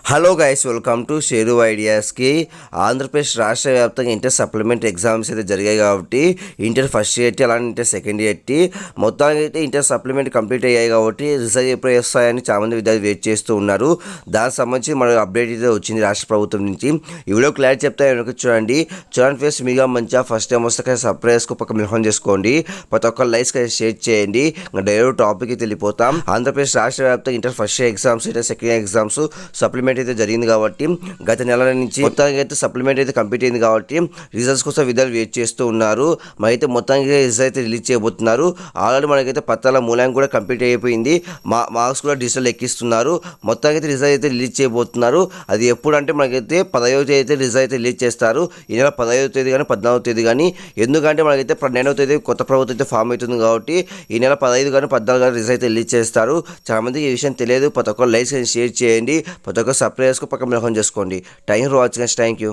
Hello guys, welcome to share ఐడియాస్కి. ఆంధ్రప్రదేశ్ రాష్ట్ర వ్యాప్తంగా ఇంటర్ సప్లిమెంట్ ఎగ్జామ్స్ అయితే జరిగాయి కాబట్టి ఇంటర్ ఫస్ట్ ఇయర్కి అలానే ఇంటర్ సెకండ్ ఇయర్కి మొత్తానికి అయితే ఇంటర్ సప్లిమెంట్ కంప్లీట్ అయ్యాయి కాబట్టి రిజల్ట్ ఎప్పుడు వస్తాయని చాలామంది విద్యార్థులు వెయిట్ చేస్తూ ఉన్నారు. దానికి సంబంధించి మన అప్డేట్ అయితే వచ్చింది రాష్ట్ర ప్రభుత్వం నుంచి. ఈ వీడియో క్లారిటీ చెప్తా చూడండి ఫేస్ మీగా మంచిగా ఫస్ట్ టైం వస్తే సబ్స్క్రైబ్కు పక్క మిల్హోన్ చేసుకోండి. ప్రతి ఒక్క లైక్స్ షేర్ చేయండి. డైరెక్ట్ టాపిక్ అయితే వెళ్ళిపోతాం. ఆంధ్రప్రదేశ్ రాష్ట్ర వ్యాప్తంగా inter first year exams inter second year exams supplement అయితే జరిగింది కాబట్టి గత నెల నుంచి మొత్తానికి అయితే సప్లిమెంట్ అయితే కంప్లీట్ అయింది కాబట్టి రిజల్ట్స్ కోసం విద్యార్థులు వెయిట్ చేస్తూ ఉన్నారు. మరి అయితే మొత్తానికి రిజల్ట్ అయితే రిలీజ్ చేయబోతున్నారు. ఆల్రెడీ మనకైతే పత్రాల మూలాంకం కూడా కంప్లీట్ అయిపోయింది. మార్క్స్ కూడా డిజిటల్ ఎక్కిస్తున్నారు. మొత్తానికి అయితే రిజల్ట్ అయితే రిలీజ్ చేయబోతున్నారు. అది ఎప్పుడు అంటే మనకైతే 10వ తేదీ అయితే రిజల్ట్ అయితే రిలీజ్ చేస్తారు. ఈ నెల 15వ తేదీ కానీ 14వ తేదీ కానీ. ఎందుకంటే మనకైతే 12వ తేదీ కొత్త ప్రభుత్వం అయితే ఫామ్ అవుతుంది కాబట్టి ఈ నెల 15 కానీ 14 కానీ రిజల్ట్ అయితే రిలీజ్ చేస్తారు. చాలా మందికి ఈ విషయం తెలియదు. ప్రతి ఒక్క లైక్స్ షేర్ చేయండి. ప్రతి ఒక్క సబ్స్క్రైబర్స్కు పక్కన మెన్షన్ చేసుకోండి. Thank you for watching. Thank you.